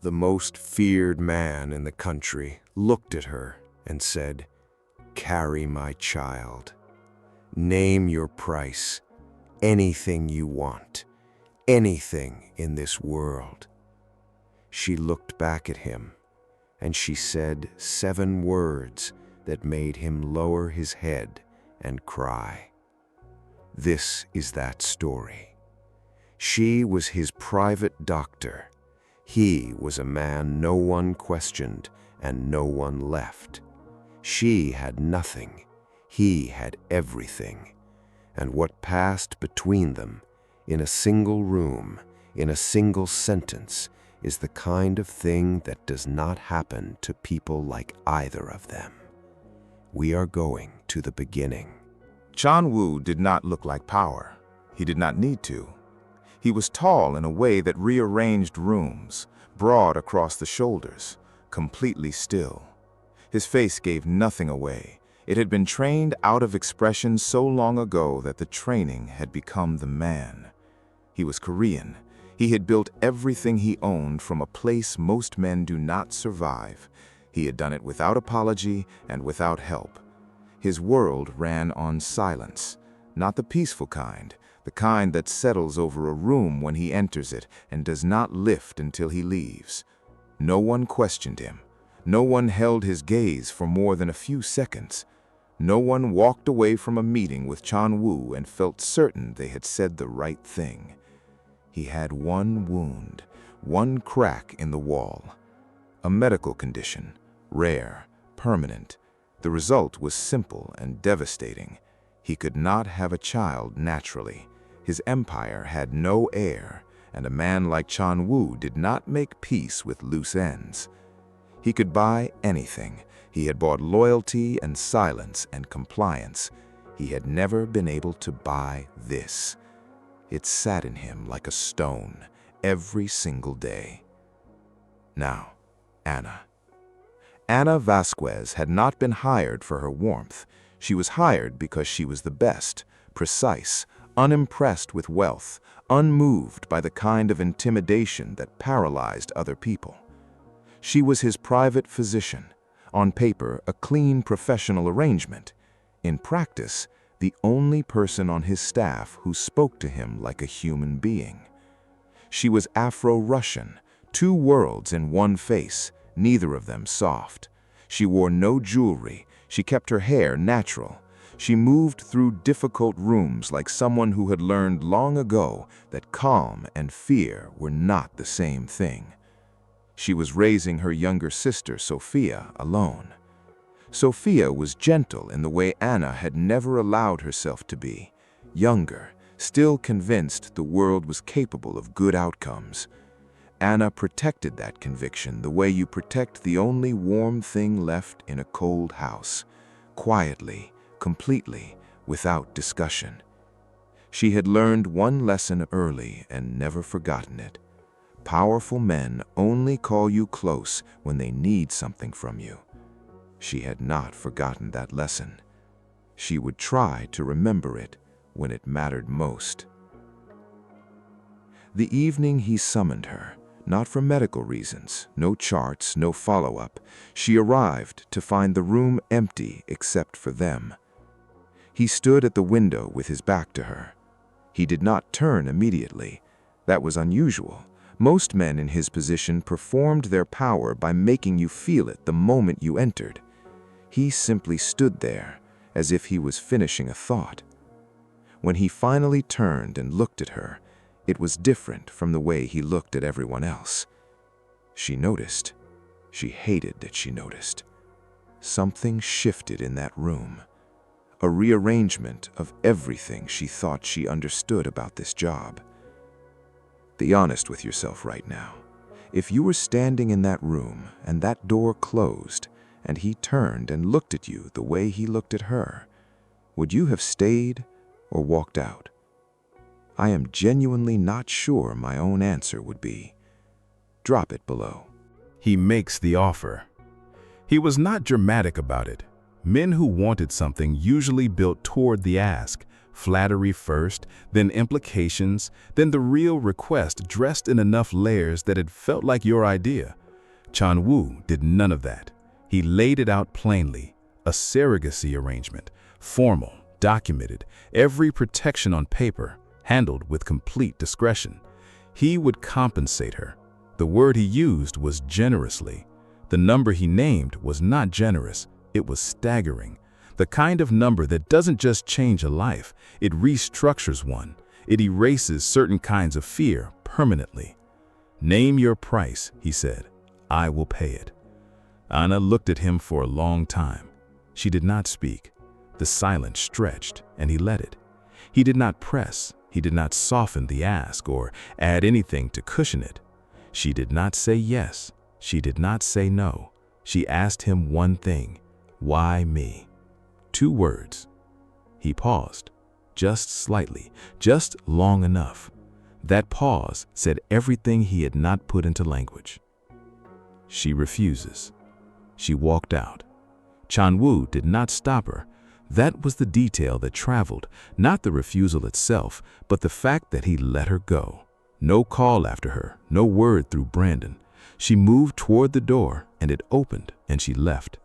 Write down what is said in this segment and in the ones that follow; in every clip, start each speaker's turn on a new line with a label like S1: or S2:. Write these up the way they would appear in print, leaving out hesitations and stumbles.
S1: the most feared man in the country, looked at her and said, "Carry my child. Name your price, anything you want, anything in this world." She looked back at him, and she said 7 words that made him lower his head and cry. This is that story. She was his private doctor. He was a man no one questioned and no one left. She had nothing. He had everything. And what passed between them, in a single room, in a single sentence, is the kind of thing that does not happen to people like either of them. We are going to the beginning.
S2: Chan-woo did not look like power. He did not need to. He was tall in a way that rearranged rooms, broad across the shoulders, completely still. His face gave nothing away. It had been trained out of expression so long ago that the training had become the man. He was Korean. He had built everything he owned from a place most men do not survive. He had done it without apology and without help. His world ran on silence, not the peaceful kind, the kind that settles over a room when he enters it and does not lift until he leaves. No one questioned him. No one held his gaze for more than a few seconds. No one walked away from a meeting with Chan-woo and felt certain they had said the right thing. He had one wound, one crack in the wall. A medical condition, rare, permanent. The result was simple and devastating. He could not have a child naturally. His empire had no heir, and a man like Chan-woo did not make peace with loose ends. He could buy anything. He had bought loyalty and silence and compliance. He had never been able to buy this. It sat in him like a stone every single day. Now, Anna. Anna Vasquez had not been hired for her warmth. She was hired because she was the best, precise, unimpressed with wealth, unmoved by the kind of intimidation that paralyzed other people. She was his private physician, on paper a clean professional arrangement. In practice, the only person on his staff who spoke to him like a human being. She was Afro-Russian, 2 worlds in one face, neither of them soft. She wore no jewelry. She kept her hair natural. She moved through difficult rooms like someone who had learned long ago that calm and fear were not the same thing. She was raising her younger sister, Sophia, alone. Sophia was gentle in the way Anna had never allowed herself to be. Younger, still convinced the world was capable of good outcomes. Anna protected that conviction the way you protect the only warm thing left in a cold house, quietly, completely, without discussion. She had learned one lesson early and never forgotten it. Powerful men only call you close when they need something from you. She had not forgotten that lesson. She would try to remember it when it mattered most. The evening he summoned her, not for medical reasons, no charts, no follow-up. She arrived to find the room empty except for them. He stood at the window with his back to her. He did not turn immediately. That was unusual. Most men in his position performed their power by making you feel it the moment you entered. He simply stood there, as if he was finishing a thought. When he finally turned and looked at her, it was different from the way he looked at everyone else. She noticed. She hated that she noticed. Something shifted in that room. A rearrangement of everything she thought she understood about this job. Be honest with yourself right now. If you were standing in that room and that door closed and he turned and looked at you the way he looked at her, would you have stayed or walked out? I am genuinely not sure my own answer would be. Drop it below.
S3: He makes the offer. He was not dramatic about it. Men who wanted something usually built toward the ask, Flattery first, then implications, then the real request dressed in enough layers that it felt like your idea. Chan-woo did none of that. He laid it out plainly, a surrogacy arrangement, formal, documented, every protection on paper, handled with complete discretion. He would compensate her. The word he used was generously. The number he named was not generous, it was staggering. The kind of number that doesn't just change a life, it restructures one. It erases certain kinds of fear permanently. "Name your price," he said. "I will pay it." Anna looked at him for a long time. She did not speak. The silence stretched, and he let it. He did not press. He did not soften the ask or add anything to cushion it. She did not say yes. She did not say no. She asked him one thing: "Why me?" 2 words. He paused, just slightly, just long enough. That pause said everything he had not put into language. "She refuses." She walked out. Chan-woo did not stop her. That was the detail that traveled, not the refusal itself, but the fact that he let her go. No call after her, no word through Brandon. She moved toward the door, and it opened, and she left.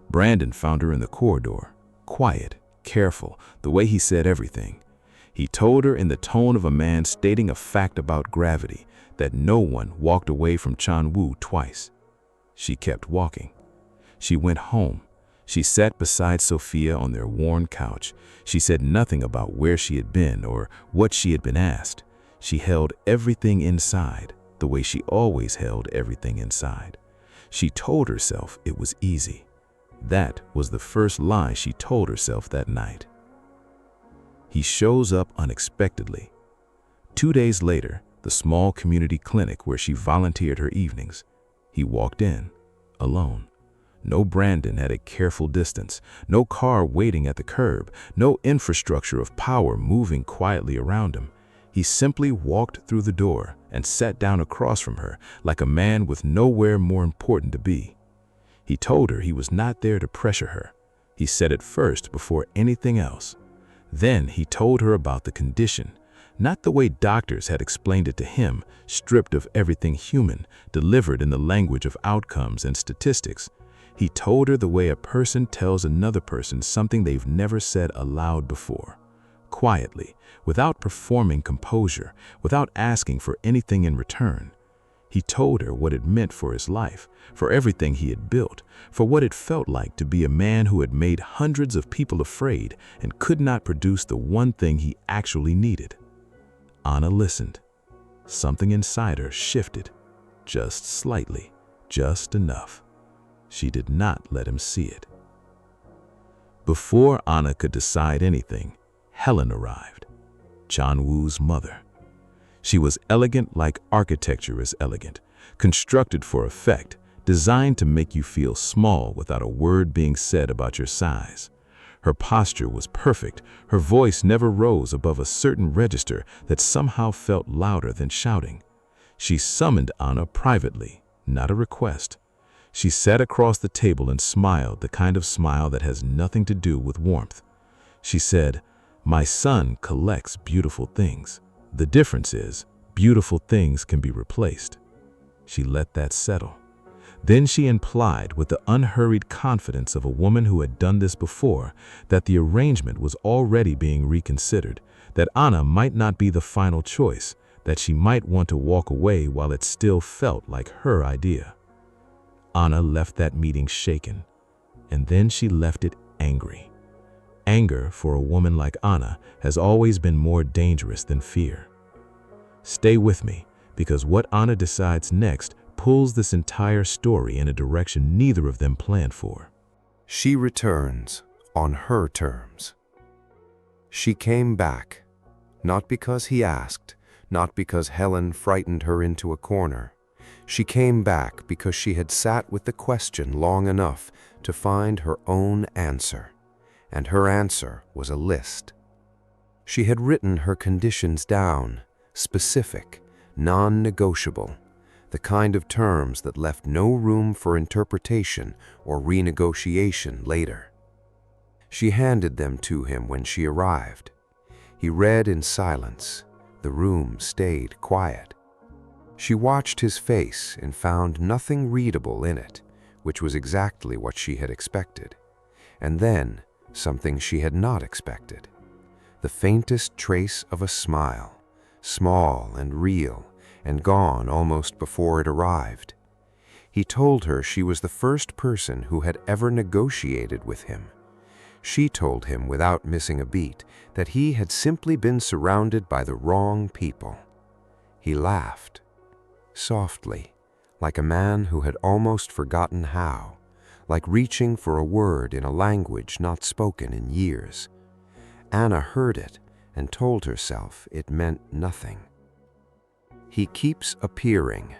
S3: Brandon found her in the corridor, quiet, careful, the way he said everything. He told her in the tone of a man stating a fact about gravity, that no one walked away from Chan-woo twice. She kept walking. She went home. She sat beside Sophia on their worn couch. She said nothing about where she had been or what she had been asked. She held everything inside, the way she always held everything inside. She told herself it was easy. That was the first lie she told herself that night. He shows up unexpectedly. 2 days later, the small community clinic where she volunteered her evenings. He walked in, alone. No Brandon at a careful distance, no car waiting at the curb, no infrastructure of power moving quietly around him. He simply walked through the door and sat down across from her like a man with nowhere more important to be. He told her he was not there to pressure her. He said it first before anything else. Then he told her about the condition, not the way doctors had explained it to him, stripped of everything human, delivered in the language of outcomes and statistics. He told her the way a person tells another person something they've never said aloud before, quietly, without performing composure, without asking for anything in return. He told her what it meant for his life, for everything he had built, for what it felt like to be a man who had made hundreds of people afraid and could not produce the one thing he actually needed. Anna listened. Something inside her shifted, just slightly, just enough. She did not let him see it. Before Anna could decide anything, Helen arrived, Chan-woo's mother. She was elegant like architecture is elegant, constructed for effect, designed to make you feel small without a word being said about your size. Her posture was perfect. Her voice never rose above a certain register that somehow felt louder than shouting. She summoned Anna privately, not a request. She sat across the table and smiled, the kind of smile that has nothing to do with warmth. She said, "My son collects beautiful things. The difference is, beautiful things can be replaced." She let that settle. Then she implied, with the unhurried confidence of a woman who had done this before, that the arrangement was already being reconsidered, that Anna might not be the final choice, that she might want to walk away while it still felt like her idea. Anna left that meeting shaken, and then she left it angry. Anger for a woman like Anna has always been more dangerous than fear. Stay with me, because what Anna decides next pulls this entire story in a direction neither of them planned for.
S1: She returns on her terms. She came back, not because he asked, not because Helen frightened her into a corner. She came back because she had sat with the question long enough to find her own answer, and her answer was a list. She had written her conditions down, specific, non-negotiable, the kind of terms that left no room for interpretation or renegotiation later. She handed them to him when she arrived. He read in silence. The room stayed quiet. She watched his face and found nothing readable in it, which was exactly what she had expected. And then, something she had not expected. The faintest trace of a smile, small and real, and gone almost before it arrived. He told her she was the first person who had ever negotiated with him. She told him without missing a beat that he had simply been surrounded by the wrong people. He laughed, softly, like a man who had almost forgotten how, like reaching for a word in a language not spoken in years. Anna heard it and told herself it meant nothing. He keeps appearing.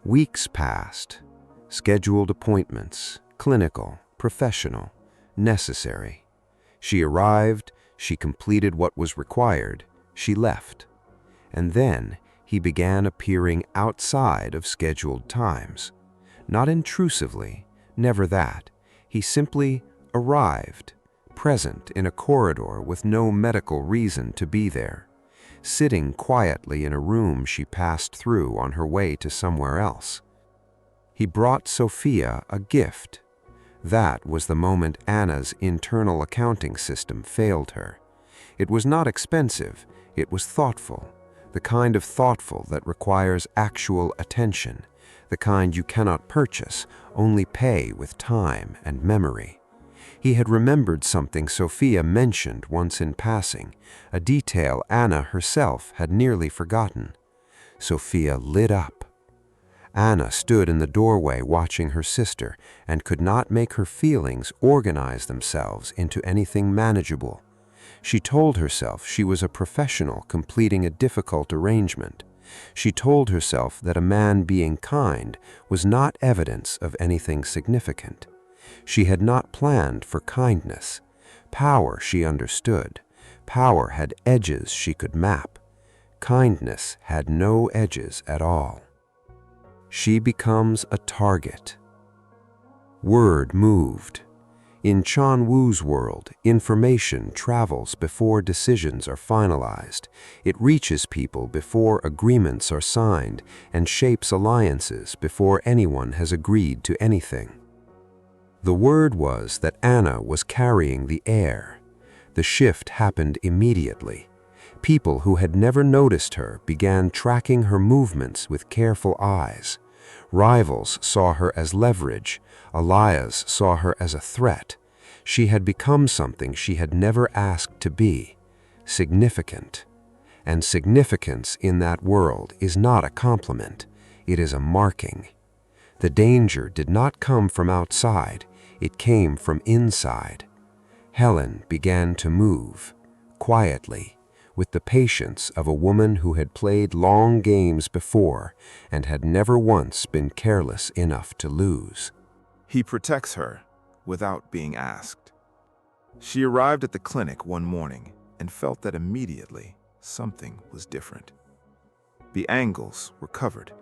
S1: Weeks passed. Scheduled appointments, clinical, professional, necessary. She arrived, she completed what was required, she left. And then he began appearing outside of scheduled times. Not intrusively, never that. He simply arrived, present in a corridor with no medical reason to be there, sitting quietly in a room she passed through on her way to somewhere else. He brought Sophia a gift. That was the moment Anna's internal accounting system failed her. It was not expensive, it was thoughtful, the kind of thoughtful that requires actual attention, the kind you cannot purchase, only pay with time and memory. He had remembered something Sophia mentioned once in passing, a detail Anna herself had nearly forgotten. Sophia lit up. Anna stood in the doorway watching her sister and could not make her feelings organize themselves into anything manageable. She told herself she was a professional completing a difficult arrangement. She told herself that a man being kind was not evidence of anything significant. She had not planned for kindness. Power she understood. Power had edges she could map. Kindness had no edges at all. She becomes a target. Word moved. In Chan Wu's world, information travels before decisions are finalized. It reaches people before agreements are signed and shapes alliances before anyone has agreed to anything. The word was that Anna was carrying the air. The shift happened immediately. People who had never noticed her began tracking her movements with careful eyes. Rivals saw her as leverage. Allies saw her as a threat. She had become something she had never asked to be, significant. And significance in that world is not a compliment, it is a marking. The danger did not come from outside, it came from inside. Helen began to move, quietly, with the patience of a woman who had played long games before and had never once been careless enough to lose.
S2: He protects her without being asked. She arrived at the clinic one morning and felt that immediately something was different. The angles were covered,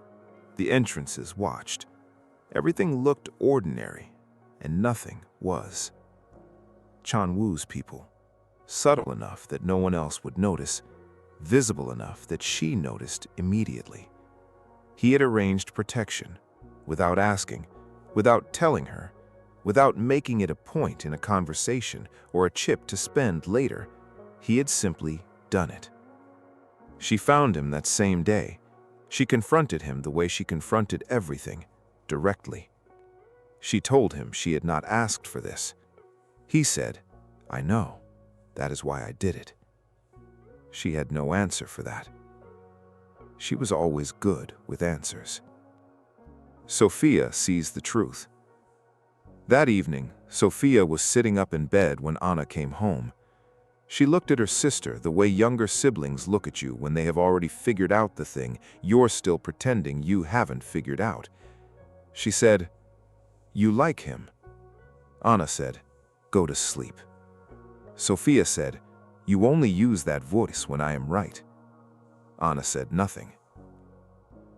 S2: the entrances watched. Everything looked ordinary, and nothing was. Chan Wu's people, subtle enough that no one else would notice, visible enough that she noticed immediately. He had arranged protection, without asking, without telling her, without making it a point in a conversation or a chip to spend later. He had simply done it. She found him that same day. She confronted him the way she confronted everything, directly. She told him she had not asked for this. He said, "I know. That is why I did it." She had no answer for that. She was always good with answers. Sophia sees the truth. That evening, Sophia was sitting up in bed when Anna came home. She looked at her sister the way younger siblings look at you when they have already figured out the thing you're still pretending you haven't figured out. She said, "You like him." Anna said, "Go to sleep." Sophia said, "You only use that voice when I am right." Anna said nothing.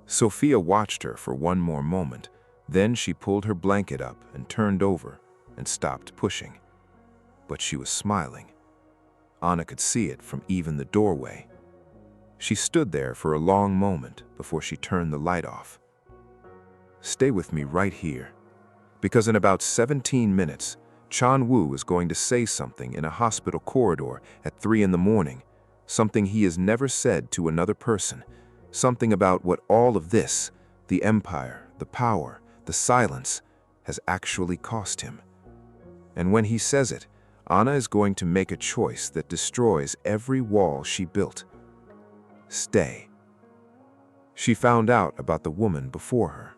S2: Sophia watched her for one more moment. Then she pulled her blanket up and turned over and stopped pushing. But she was smiling. Anna could see it from even the doorway. She stood there for a long moment before she turned the light off. "Stay with me right here, because in about 17 minutes, Chan-woo is going to say something in a hospital corridor at 3 in the morning, something he has never said to another person, something about what all of this, the empire, the power, the silence, has actually cost him. And when he says it, Anna is going to make a choice that destroys every wall she built. Stay." She found out about the woman before her.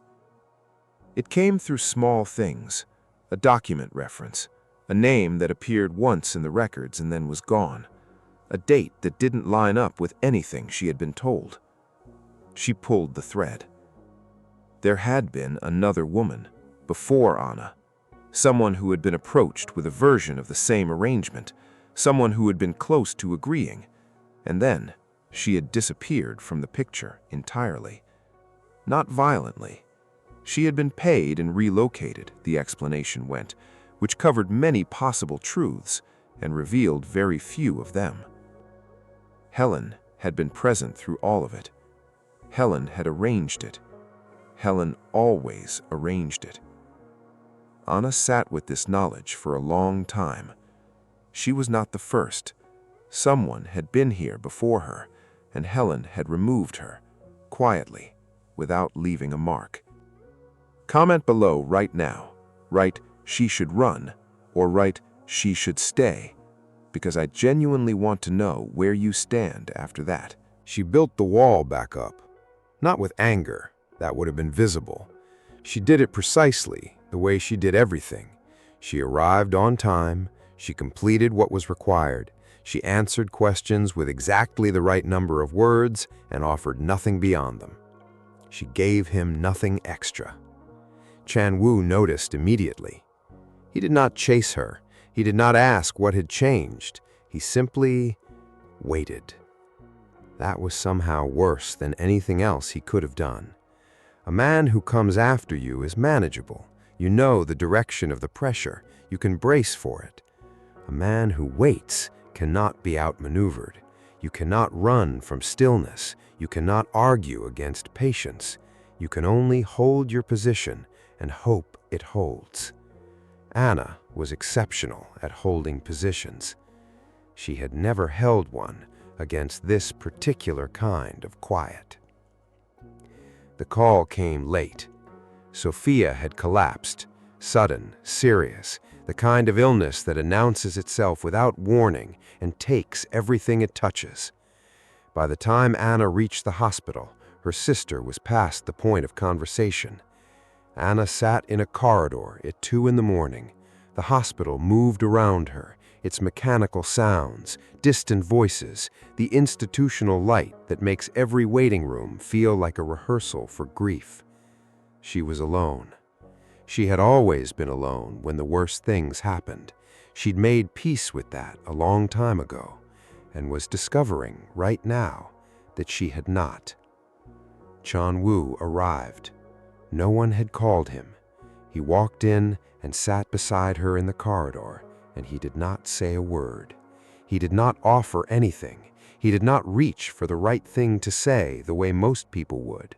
S2: It came through small things, a document reference, a name that appeared once in the records and then was gone, a date that didn't line up with anything she had been told. She pulled the thread. There had been another woman, before Anna, someone who had been approached with a version of the same arrangement, someone who had been close to agreeing, and then she had disappeared from the picture entirely. Not violently. She had been paid and relocated, the explanation went, which covered many possible truths and revealed very few of them. Helen had been present through all of it. Helen had arranged it. Helen always arranged it. Anna sat with this knowledge for a long time. She was not the first. Someone had been here before her, and Helen had removed her, quietly, without leaving a mark. Comment below right now. Write, "She should run," or write, "She should stay," because I genuinely want to know where you stand after that.
S1: She built the wall back up, not with anger, that would have been visible. She did it precisely the way she did everything. She arrived on time, she completed what was required, she answered questions with exactly the right number of words and offered nothing beyond them. She gave him nothing extra. Chan-woo noticed immediately. He did not chase her. He did not ask what had changed. He simply waited. That was somehow worse than anything else he could have done. A man who comes after you is manageable. You know the direction of the pressure. You can brace for it. A man who waits cannot be outmaneuvered. You cannot run from stillness. You cannot argue against patience. You can only hold your position and hope it holds. Anna was exceptional at holding positions. She had never held one against this particular kind of quiet. The call came late. Sophia had collapsed, sudden, serious, the kind of illness that announces itself without warning and takes everything it touches. By the time Anna reached the hospital, her sister was past the point of conversation. Anna sat in a corridor at 2 in the morning. The hospital moved around her, its mechanical sounds, distant voices, the institutional light that makes every waiting room feel like a rehearsal for grief. She was alone. She had always been alone when the worst things happened. She'd made peace with that a long time ago, and was discovering right now that she had not. Chan-woo arrived. No one had called him. He walked in and sat beside her in the corridor, and he did not say a word. He did not offer anything. He did not reach for the right thing to say the way most people would.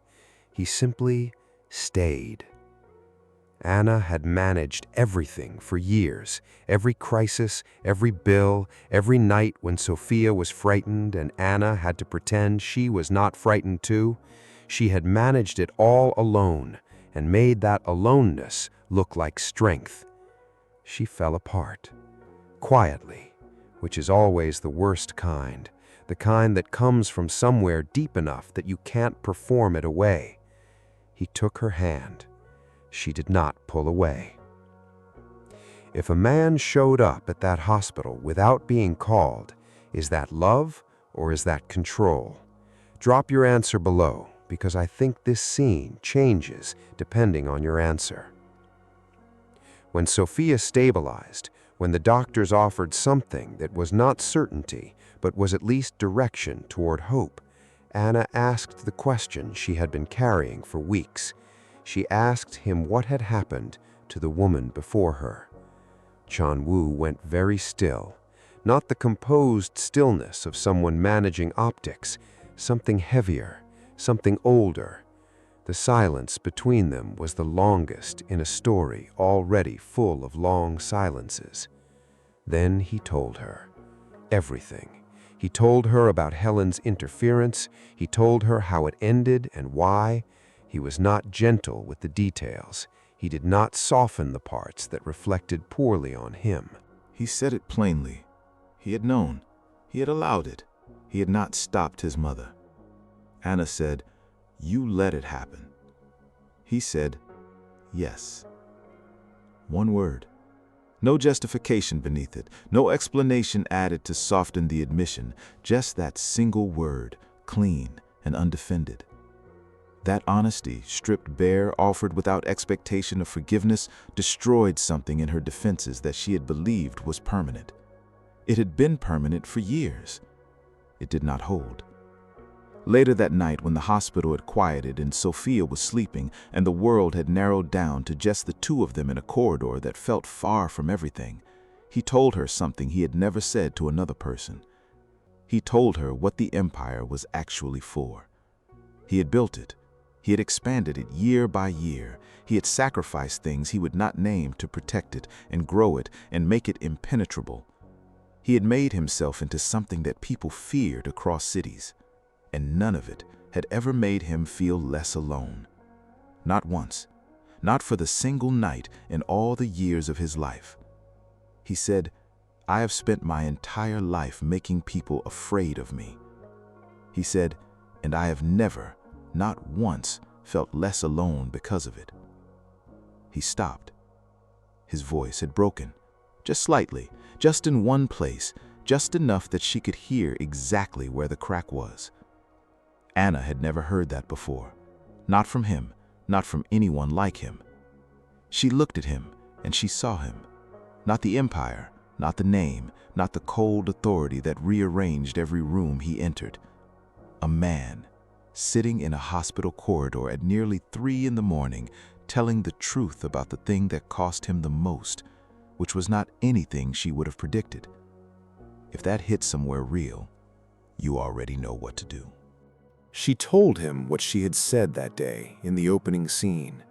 S1: He simply stayed. Anna had managed everything for years, every crisis, every bill, every night when Sophia was frightened and Anna had to pretend she was not frightened too. She had managed it all alone and made that aloneness look like strength. She fell apart, quietly, which is always the worst kind, the kind that comes from somewhere deep enough that you can't perform it away. He took her hand. She did not pull away. If a man showed up at that hospital without being called, is that love or is that control? Drop your answer below, because I think this scene changes depending on your answer. When Sophia stabilized, when the doctors offered something that was not certainty, but was at least direction toward hope, Anna asked the question she had been carrying for weeks. She asked him what had happened to the woman before her. Chan-woo went very still, not the composed stillness of someone managing optics, something heavier, something older. The silence between them was the longest in a story already full of long silences. Then he told her everything. He told her about Helen's interference. He told her how it ended and why. He was not gentle with the details. He did not soften the parts that reflected poorly on him.
S2: He said it plainly. He had known. He had allowed it. He had not stopped his mother. Anna said, "You let it happen." He said, "Yes." One word. No justification beneath it, no explanation added to soften the admission, just that single word, clean and undefended. That honesty, stripped bare, offered without expectation of forgiveness, destroyed something in her defenses that she had believed was permanent. It had been permanent for years. It did not hold. Later that night, when the hospital had quieted and Sophia was sleeping and the world had narrowed down to just the two of them in a corridor that felt far from everything, he told her something he had never said to another person. He told her what the empire was actually for. He had built it. He had expanded it year by year. He had sacrificed things he would not name to protect it and grow it and make it impenetrable. He had made himself into something that people feared across cities. And none of it had ever made him feel less alone. Not once, not for the single night in all the years of his life. He said, "I have spent my entire life making people afraid of me." He said, "And I have never, not once, felt less alone because of it." He stopped. His voice had broken, just slightly, just in one place, just enough that she could hear exactly where the crack was. Anna had never heard that before, not from him, not from anyone like him. She looked at him and she saw him, not the empire, not the name, not the cold authority that rearranged every room he entered. A man, sitting in a hospital corridor at nearly 3 in the morning, telling the truth about the thing that cost him the most, which was not anything she would have predicted. If that hit somewhere real, you already know what to do.
S1: She told him what she had said that day in the opening scene.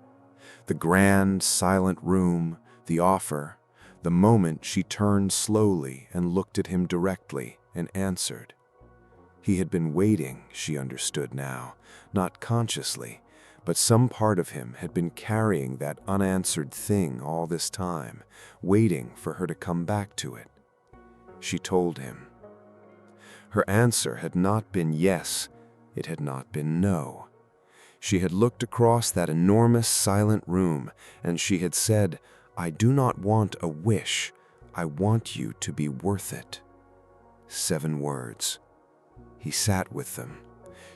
S1: The grand, silent room, the offer, the moment she turned slowly and looked at him directly and answered. He had been waiting, she understood now, not consciously, but some part of him had been carrying that unanswered thing all this time, waiting for her to come back to it. She told him. Her answer had not been yes, it had not been no. She had looked across that enormous silent room and she had said, "I do not want a wish, I want you to be worth it." 7 words. He sat with them.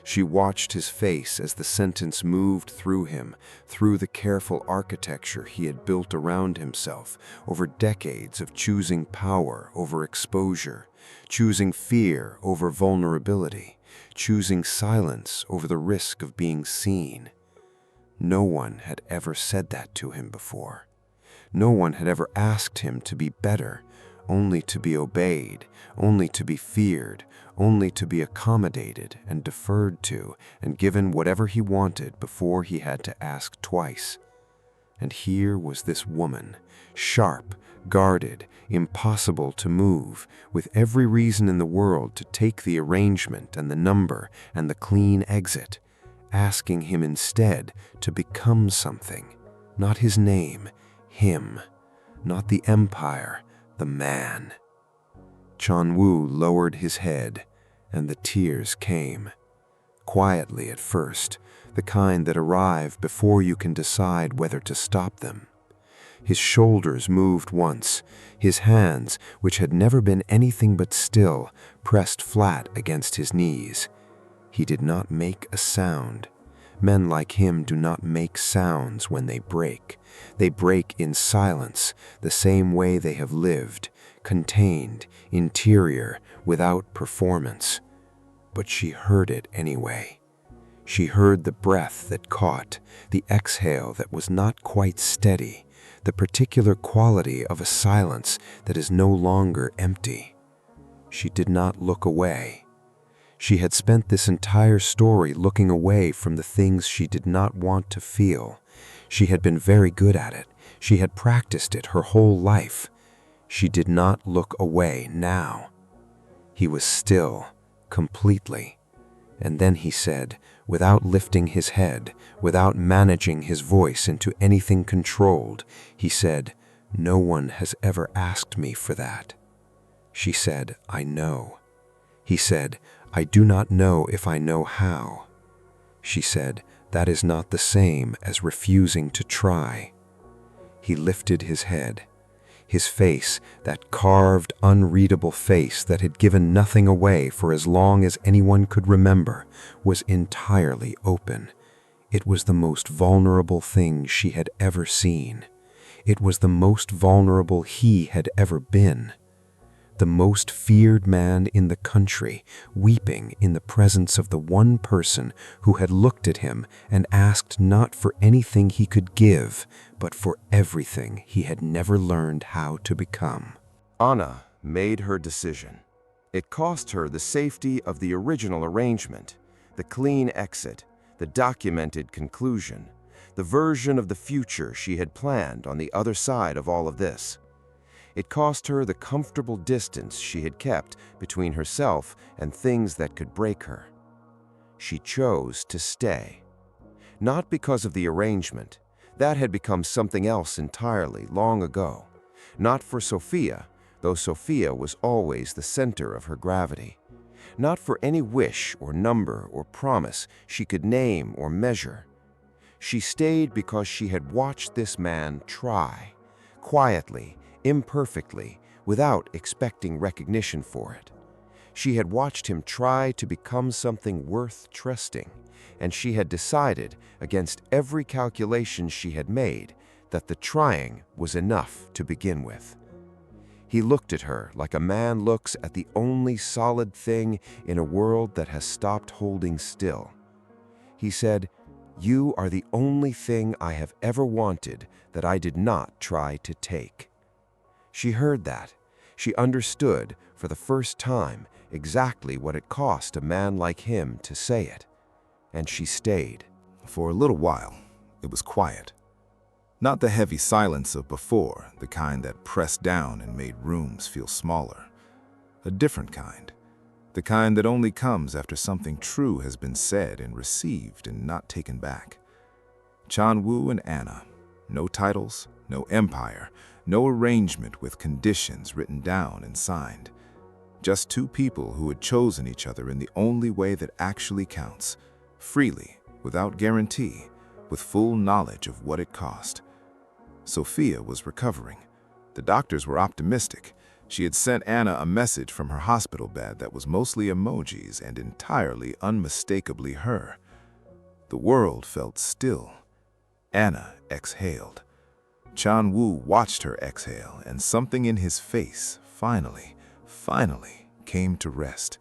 S1: She watched his face as the sentence moved through him, through the careful architecture he had built around himself over decades of choosing power over exposure, choosing fear over vulnerability, choosing silence over the risk of being seen. No one had ever said that to him before. No one had ever asked him to be better, only to be obeyed, only to be feared, only to be accommodated and deferred to and given whatever he wanted before he had to ask twice. And here was this woman, sharp, guarded, impossible to move, with every reason in the world to take the arrangement and the number and the clean exit, asking him instead to become something, not his name, him, not the empire, the man. Chan-woo lowered his head, and the tears came. Quietly at first, the kind that arrive before you can decide whether to stop them. His shoulders moved once, his hands, which had never been anything but still, pressed flat against his knees. He did not make a sound. Men like him do not make sounds when they break. They break in silence, the same way they have lived, contained, interior, without performance. But she heard it anyway. She heard the breath that caught, the exhale that was not quite steady, the particular quality of a silence that is no longer empty. She did not look away. She had spent this entire story looking away from the things she did not want to feel. She had been very good at it. She had practiced it her whole life. She did not look away now. He was still, completely. And then he said, without lifting his head, without managing his voice into anything controlled, he said, "No one has ever asked me for that." She said, "I know." He said, "I do not know if I know how." She said, "That is not the same as refusing to try." He lifted his head. His face, that carved, unreadable face that had given nothing away for as long as anyone could remember, was entirely open. It was the most vulnerable thing she had ever seen. It was the most vulnerable he had ever been. The most feared man in the country, weeping in the presence of the one person who had looked at him and asked not for anything he could give, but for everything he had never learned how to become.
S4: Anna made her decision. It cost her the safety of the original arrangement, the clean exit, the documented conclusion, the version of the future she had planned on the other side of all of this. It cost her the comfortable distance she had kept between herself and things that could break her. She chose to stay. Not because of the arrangement. That had become something else entirely long ago. Not for Sophia, though Sophia was always the center of her gravity. Not for any wish or number or promise she could name or measure. She stayed because she had watched this man try, quietly, imperfectly, without expecting recognition for it. She had watched him try to become something worth trusting, and she had decided, against every calculation she had made, that the trying was enough to begin with. He looked at her like a man looks at the only solid thing in a world that has stopped holding still. He said, "You are the only thing I have ever wanted that I did not try to take." She heard that. She understood, for the first time, exactly what it cost a man like him to say it. And she stayed.
S2: For a little while, it was quiet. Not the heavy silence of before, the kind that pressed down and made rooms feel smaller. A different kind. The kind that only comes after something true has been said and received and not taken back. Chan-woo and Anna. No titles, no empire, no arrangement with conditions written down and signed. Just two people who had chosen each other in the only way that actually counts, freely, without guarantee, with full knowledge of what it cost. Sophia was recovering. The doctors were optimistic. She had sent Anna a message from her hospital bed that was mostly emojis and entirely unmistakably her. The world felt still. Anna exhaled. Chan-woo watched her exhale, and something in his face finally came to rest.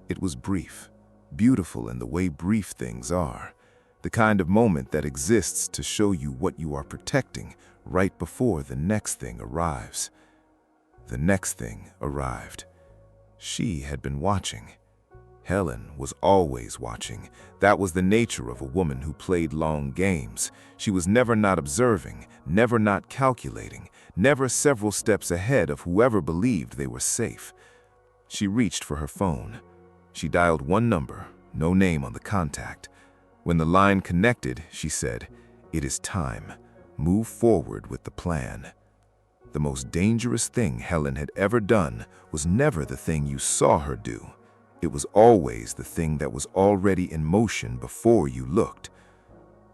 S2: It was brief, beautiful in the way brief things are, the kind of moment that exists to show you what you are protecting right before the next thing arrives. The next thing arrived. She had been watching. Helen was always watching. That was the nature of a woman who played long games. She was never not observing, never not calculating, never several steps ahead of whoever believed they were safe. She reached for her phone. She dialed one number, no name on the contact. When the line connected, she said, "It is time. Move forward with the plan." The most dangerous thing Helen had ever done was never the thing you saw her do. It was always the thing that was already in motion before you looked.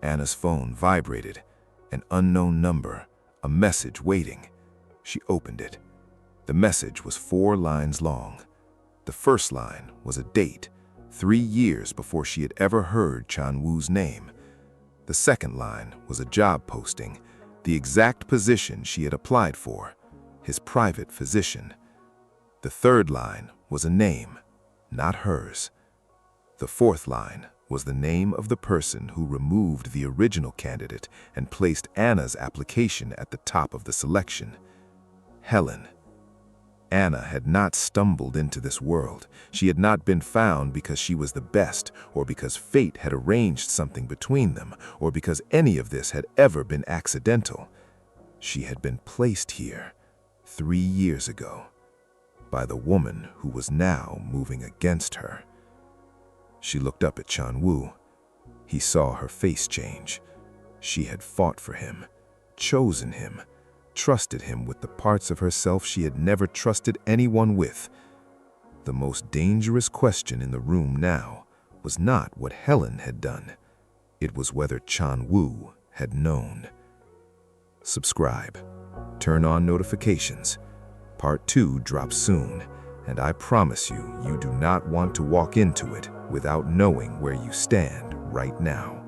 S2: Anna's phone vibrated. An unknown number, a message waiting. She opened it. The message was 4 lines long. The first line was a date, 3 years before she had ever heard Chan-woo's name. The second line was a job posting, the exact position she had applied for, his private physician. The third line was a name, not hers. The fourth line was the name of the person who removed the original candidate and placed Anna's application at the top of the selection. Helen. Anna had not stumbled into this world. She had not been found because she was the best, or because fate had arranged something between them, or because any of this had ever been accidental. She had been placed here 3 years ago by the woman who was now moving against her. She looked up at Chan-woo. He saw her face change. She had fought for him, chosen him, trusted him with the parts of herself she had never trusted anyone with. The most dangerous question in the room now was not what Helen had done. It was whether Chan-woo had known. Subscribe. Turn on notifications. Part 2 drops soon, and I promise you, you do not want to walk into it without knowing where you stand right now.